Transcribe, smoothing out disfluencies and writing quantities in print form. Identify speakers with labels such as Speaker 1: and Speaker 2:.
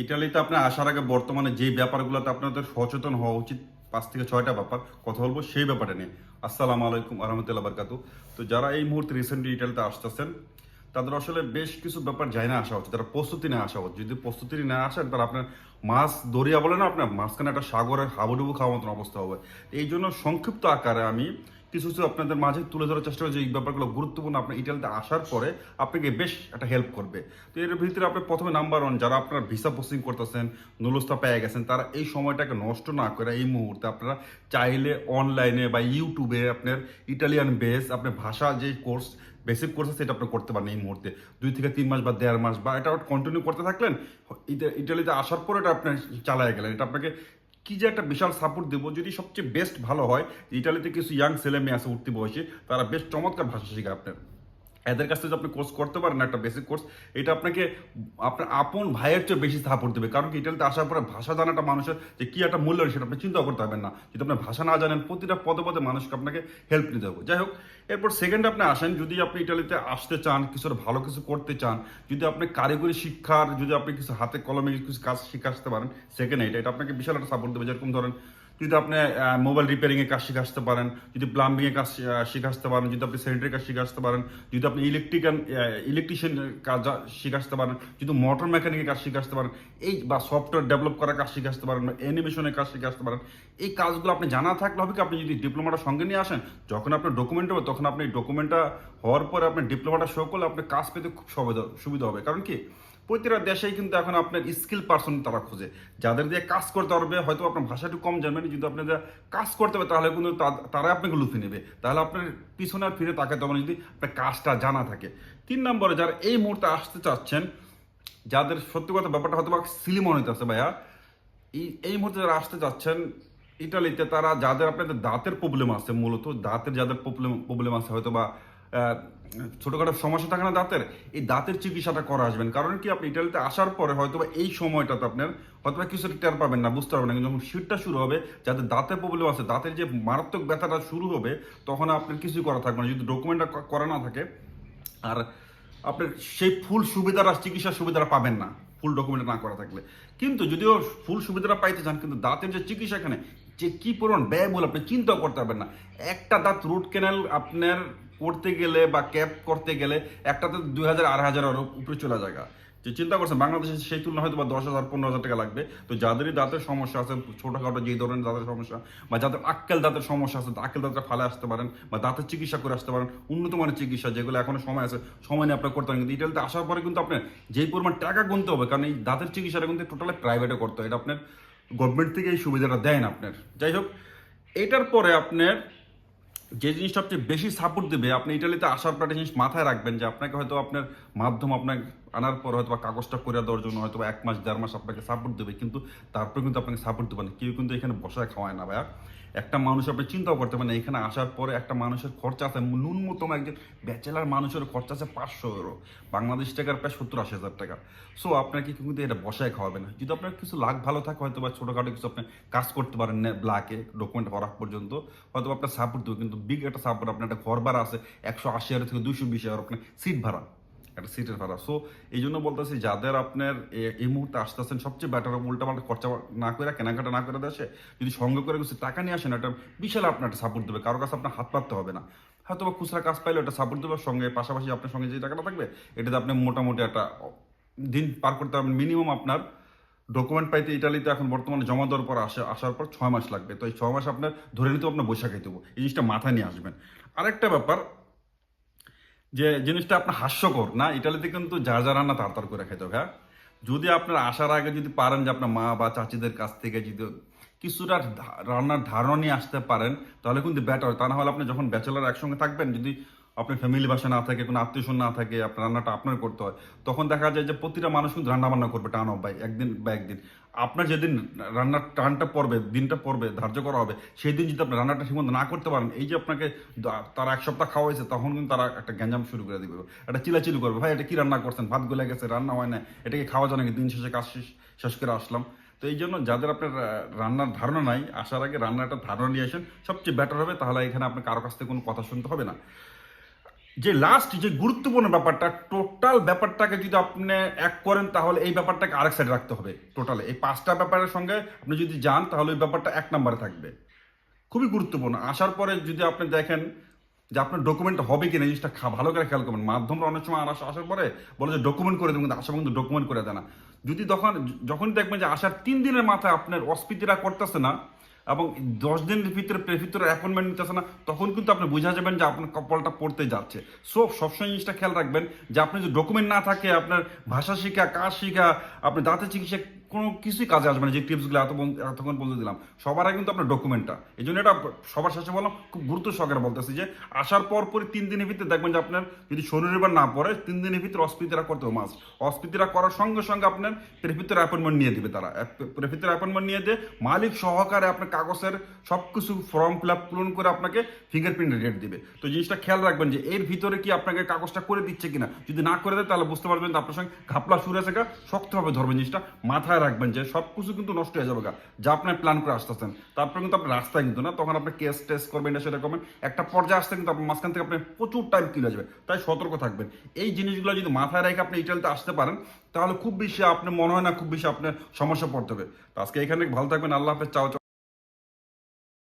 Speaker 1: ইটালিতে আপনার আসার আগে বর্তমানে যেই ব্যাপারগুলোতে আপনাদের সচেতন হওয়া উচিত 5 থেকে 6টা ব্যাপার কথা বলবো সেই ব্যাপারটা নিয়ে। আসসালামু আলাইকুম আহমতুল্লাহ বারকাতু। তো যারা এই মুহূর্তে রিসেন্টলি ইটালিতে আসতেছেন তাদের আসলে বেশ কিছু ব্যাপার যায় না আসা উচিত, তারা প্রস্তুতি নিয়ে আসা উচিত। যদি প্রস্তুতি না আসেন তাহলে আপনার মাছ দরিয়া বলে না, আপনার মাঝখানে একটা সাগরের হাবুডুবু খাওয়ার মতন অবস্থা হবে। এই জন্য সংক্ষিপ্ত আকারে আমি কিছু কিছু আপনাদের মাঝে তুলে ধরার চেষ্টা করি যে এই ব্যাপারগুলো গুরুত্বপূর্ণ, আপনার ইটালিতে আসার পরে আপনাকে বেশ একটা হেল্প করবে। তো এর ভিতরে আপনি প্রথমে নাম্বার ওয়ান, যারা আপনার ভিসা প্রসেসিং করতেছেন, নুলস্থা পেয়ে গেছেন, তারা এই সময়টাকে নষ্ট না করে এই মুহূর্তে আপনারা চাইলে অনলাইনে বা ইউটিউবে আপনার ইটালিয়ান বেস আপনার ভাষা যে কোর্স বেসিক কোর্স সেটা আপনি করতে পারেন এই মুহূর্তে 2 থেকে 3 মাস বা 1.5 মাস, বা এটা কন্টিনিউ করতে থাকলেন। ইটালিতে আসার পর এটা আপনি চালায় গেলেন, এটা আপনাকে কি যে একটা বিশাল সাপোর্ট দেবো। যদি সবচেয়ে বেস্ট ভালো হয়, ইটালিতে কিছু ইয়াং ছেলে মেয়ে আছে উঠতি বয়সে, তারা বেশ চমৎকার ভাষা শেখে আপনার, এদের কাছ থেকে আপনি কোর্স করতে পারেন একটা বেসিক কোর্স, এটা আপনাকে আপনার আপন ভাইয়ের চেয়ে বেশি সাপোর্ট দেবে। কারণ কি ইটালিতে আসার পরে ভাষা জানাটা মানুষের যে কি একটা মূল্য সেটা আপনি চিন্তা করতে পারবেন না যদি আপনি ভাষা না জানেন। প্রতিটা পদে পদে মানুষকে আপনাকে হেল্প নিতে হবে। যাই হোক, এরপর সেকেন্ডে আপনি আসেন, যদি আপনি ইটালিতে আসতে চান, কিছু ভালো কিছু করতে চান, যদি আপনি কারিগরি শিক্ষার, যদি আপনি কিছু হাতে কলমে কিছু কাজ শিখে আসতে পারেন, সেকেন্ড এটা আপনাকে বিশাল একটা সাপোর্ট দেবে। যেরকম ধরেন, যদি আপনি মোবাইল রিপেয়ারিংয়ের কাজ শিখে আসতে পারেন, যদি প্লাম্বিংয়ের কাজ শিখে আসতে পারেন, যদি আপনি স্যানিটারি কাজ শিখে আসতে পারেন, যদি আপনি ইলেকট্রিশিয়ান কাজ শিখে আসতে পারেন, যদি মোটর মেকানিকের কাজ শিখে আসতে পারেন, এই বা সফটওয়্যার ডেভেলপ করার কাজ শিখে আসতে পারেন, বা অ্যানিমেশনের কাজ শিখে আসতে পারেন, এই কাজগুলো আপনি জানা থাকলে হবে কি, আপনি যদি ডিপ্লোমাটা সঙ্গে নিয়ে আসেন, যখন আপনার ডকুমেন্ট হবে তখন আপনি ডকুমেন্টটা হওয়ার পরে আপনি ডিপ্লোমাটা শো করলে আপনি কাজ পেতে খুব সুবিধা হবে। কারণ কি, প্রতিটা দেশেই কিন্তু এখন আপনার স্কিল পার্সন তারা খুঁজে, যাদের দিয়ে কাজ করতে পারবে। হয়তো আপনার ভাষা একটু কম জানবেন, যদি আপনাদের কাজ করতে হবে তাহলে কিন্তু তারা আপনাকে লুফে নেবে। তাহলে আপনার পিছনে আর ফিরে তাকাতে হবে না যদি আপনার কাজটা জানা থাকে। 3 নম্বরে, যারা এই মুহূর্তে আসতে চাচ্ছেন, যাদের সত্যি কথা ব্যাপারটা হয়তো বা সিলি মনে হইতেছে ভাইয়া, এই মুহূর্তে যারা আসতে চাচ্ছেন ইটালিতে, তারা যাদের আপনাদের দাঁতের প্রবলেম আছে, মূলত দাঁতের যাদের প্রবলেম আছে, হয়তো বা ছোটখাটো সমস্যা থাকে না দাঁতের, এই দাঁতের চিকিৎসাটা করা আসবেন। কারণ কি, আপনি ইটালিতে আসার পরে হয়তো বা এই সময়টাতে আপনার হয়তো বা কিছু টের পাবেন না, বুঝতে পারবেন না, কিন্তু যখন শীতটা শুরু হবে, যাদের দাঁতের প্রবলেম আছে, দাঁতের যে মারাত্মক ব্যথাটা শুরু হবে, তখন আপনার কিছুই করা থাকবে না যদি ডকুমেন্টটা করা না থাকে। আর আপনার সেই ফুল সুবিধাটা, চিকিৎসার সুবিধাটা পাবেন না ফুল ডকুমেন্ট না করা থাকলে। কিন্তু যদিও ফুল সুবিধাটা পাইতে চান, কিন্তু দাঁতের যে চিকিৎসা এখানে যে কি পরিমাণ ব্যয় বলে আপনি চিন্তাও করতে পারবেন না। একটা দাঁত রুট ক্যানেল আপনার করতে গেলে বা ক্যাপ করতে গেলে একটাতে 2,000 2,500 উপরে চলে যায়। যে চিন্তা করছেন বাংলাদেশে সেই তুলনায় হয়তো বা 10,000 15,000 টাকা লাগবে। তো যাদেরই দাঁতের সমস্যা আছে, ছোটখাটো যেই ধরনের দাঁতের সমস্যা, বা যাদের আক্কেল দাঁতের সমস্যা আছে, আক্কেল দাঁতটা ফালে আসতে পারেন, বা দাঁতের চিকিৎসা করে আসতে পারেন, উন্নত মানের চিকিৎসা যেগুলো এখনো সময় আছে, সময় নিয়ে আপনার করতে পারেন। কিন্তু ইটালিতে আসার পরে কিন্তু আপনার যেই পরিমাণ টাকা গুনতে হবে, কারণ এই দাঁতের চিকিৎসাটা কিন্তু টোটালি প্রাইভেটে করতে হয়, এটা আপনার গভর্নমেন্ট থেকে এই সুবিধাটা দেয় না আপনার। যাই হোক, এটার পরে আপনার যে জিনিস সবচেয়ে বেশি সাপোর্ট দেবে, আপনি ইটালিতে আসার পর একটা জিনিস মাথায় রাখবেন, যে আপনাকে হয়তো আপনার মাধ্যম আপনাকে আনার পর হয়তো বা কাগজটা করে দেওয়ার জন্য হয়তো 1 মাস 1.5 মাস আপনাকে সাপোর্ট দেবে, কিন্তু তারপরে কিন্তু আপনাকে সাপোর্ট দেবে না। কেউ কিন্তু এখানে বসায় খাওয়ায় না ভাইয়া। একটা মানুষ, আপনি চিন্তাও করতে পারেন, এখানে আসার পরে একটা মানুষের খরচা আছে, ন্যূনতম একজন ব্যাচেলার মানুষের খরচা আছে 500 ইউরো, বাংলাদেশ টাকার প্রায় 70-80 হাজার টাকা। সো আপনাকে কিন্তু এটা বসায় খাওয়াবে না। যদি আপনার কিছু লাখ ভালো থাকে, হয়তো বা ছোটোখাটো কিছু আপনি কাজ করতে পারেন না ব্ল্যাকে ডকুমেন্ট হওয়ার পর্যন্ত, হয়তো আপনার সাপোর্ট দেবে। কিন্তু বিগ একটা সাপোর্ট, আপনার একটা ঘর ভাড়া আছে 180,000 থেকে 220,000, আপনার সিট ভাড়া, একটা সিটের ভাড়া। সো এই জন্য বলতেছি, যাদের আপনার এই মুহূর্তে আসতেছেন, সবচেয়ে বেটার উল্টাপাল্টা খরচা না করে, কেনাকাটা না করে দেশে যদি সঙ্গে করে কিছু টাকা নিয়ে আসেন, একটা বিশাল আপনার একটা সাপোর্ট দেবে। কারো কাছে আপনার হাত পাততে হবে না। হয়তো বা খুচরা কাজ পাইলে একটা সাপোর্ট দেবে, সঙ্গে পাশাপাশি আপনার সঙ্গে যে টাকাটা থাকবে, এটাতে আপনি মোটামুটি একটা দিন পার করতে পারবেন। মিনিমাম আপনার ডকুমেন্ট পাইতে ইটালিতে এখন বর্তমানে জমা দেওয়ার পর আসার পর 6 মাস লাগবে। তো এই 6 মাস আপনার ধরে নিতে আপনার বৈশাখে দেবো, এই জিনিসটা মাথায় নিয়ে আসবেন। আরেকটা ব্যাপার, যে জিনিসটা আপনার হাস্যকর না, ইটালিতে কিন্তু যা রান্না তাড়াতাড়ি করে খেতে হবে। হ্যাঁ, যদি আপনার আসার আগে যদি পারেন যে আপনার মা বা চাচিদের কাছ থেকে যদি কিছুটা রান্নার ধারণা নিয়ে আসতে পারেন, তাহলে কিন্তু বেটার। তা না হলে আপনি যখন ব্যাচেলার একসঙ্গে থাকবেন, যদি আপনার ফ্যামিলি বাসা না থাকে, কোনো আত্মীয় না থাকে, আপনার রান্নাটা আপনার করতে হয়, তখন দেখা যায় যে প্রতিটা মানুষ কিন্তু রান্না বান্না করবে টান ভাই, একদিন বা একদিন। আপনার যেদিন রান্নার টানটা পড়বে, দিনটা পড়বে, ধার্য করা হবে, সেই দিন যদি আপনি রান্নাটা ঠিকমতো না করতে পারেন, এই যে আপনাকে তারা 1 সপ্তাহ খাওয়াইছে, তখন কিন্তু তারা একটা গ্যাঞ্জাম শুরু করে দিবে, একটা চিলাচিলি করবে, ভাই এটা কি রান্না করছেন, ভাত গলে গেছে, রান্না হয় না, এটাকে খাওয়া যায় নাকি, দিন শেষে কাজ শেষ করে আসলাম। তো এই জন্য যাদের আপনার রান্নার ধারণা নাই, আসার আগে রান্নার একটা ধারণা নিয়ে আসেন, সবচেয়ে বেটার হবে। তাহলে এখানে আপনার কারো কাছ থেকে কোনো কথা শুনতে হবে না। যে লাস্ট যে গুরুত্বপূর্ণ ব্যাপারটা, টোটাল ব্যাপারটাকে যদি আপনি এক করেন তাহলে এই ব্যাপারটাকে আরেক সাইডে রাখতে হবে। টোটালে এই 5টা ব্যাপারের সঙ্গে আপনি যদি যান তাহলে ওই ব্যাপারটা 1 নম্বরে থাকবে। খুবই গুরুত্বপূর্ণ। আসার পরে যদি আপনি দেখেন যে আপনার ডকুমেন্ট হবে কিনা, এই জিনিসটা ভালো করে খেয়াল করবেন। মাধ্যমরা অনেক সময় আসার পরে বলে যে ডকুমেন্ট করে দেবেন, কিন্তু আসার কিন্তু ডকুমেন্ট করে দেয় না। যদি যখন দেখবেন যে আসার 3 দিনের মাথায় আপনার অস্পিতিরা করতেছে না এবং 10 দিনের ভিতরে অ্যাপয়েন্টমেন্ট নিতেছে না, তখন কিন্তু আপনি বোঝা যাবেন যে আপনার কপালটা পড়তে যাচ্ছে। সো সবসময় জিনিসটা খেয়াল রাখবেন যে আপনি যদি ডকুমেন্ট না থাকে, আপনার ভাষা শেখা, কাজ শেখা, আপনার দাঁতের চিকিৎসা কোনো কিছুই কাজে আসবে না। যে টিপসগুলো এতক্ষণ বলতে দিলাম, সবার আগে কিন্তু আপনার ডকুমেন্টটা। এই জন্য এটা সবার শেষে বললাম, খুব গুরুত্ব সহকারে বলতেছি যে আসার পরই 3 দিনের ভিতরে দেখবেন যে আপনার যদি শনি রবিবার না পড়ে, 3 দিনের ভিতরে অস্পিতিরা করতে হবে মাস। অস্পিতিরা করার সঙ্গে সঙ্গে আপনার প্রেফিতের অ্যাপয়েন্টমেন্ট নিয়ে দিবে তারা। প্রেফিতের অ্যাপয়েন্টমেন্ট নিয়ে দিয়ে মালিক সহকারে আপনার কাগজের সব কিছু ফর্ম ফিল আপ পূরণ করে আপনাকে ফিঙ্গারপ্রিন্ট রেট দিবে। তো জিনিসটা খেয়াল রাখবেন যে এর ভিতরে কি আপনাকে কাগজটা করে দিচ্ছে কিনা। যদি না করে দেয় তাহলে বুঝতে পারবেন যে আপনার সঙ্গে ঘাপলা শুরু হয়েছে, শক্তভাবে ধরবেন। জিনিসটা মাথায় রাখবেন যে সব কিছু কিন্তু নষ্ট হয়ে যাবে যা আপনি প্ল্যান করে আসতেছেন। তারপরে কিন্তু আপনার রাস্তায় কিন্তু না, তখন আপনি কেস টেস্ট করবেন, এটা সেটা করবেন। একটা পর্যায়ে আসতে কিন্তু আপনার মাঝখান থেকে আপনি প্রচুর টাইম কিল হয়ে যাবে। তাই সতর্ক থাকবেন। এই জিনিসগুলো যদি মাথায় রেখে আপনি ইটালিতে আসতে পারেন তাহলে খুব বেশি আপনি মনে হয় না খুব বেশি আপনার সমস্যা পড়তে হবে। তো আজকে এখানে ভালো থাকবেন। আল্লাহ হাফেজ। চাও চাও।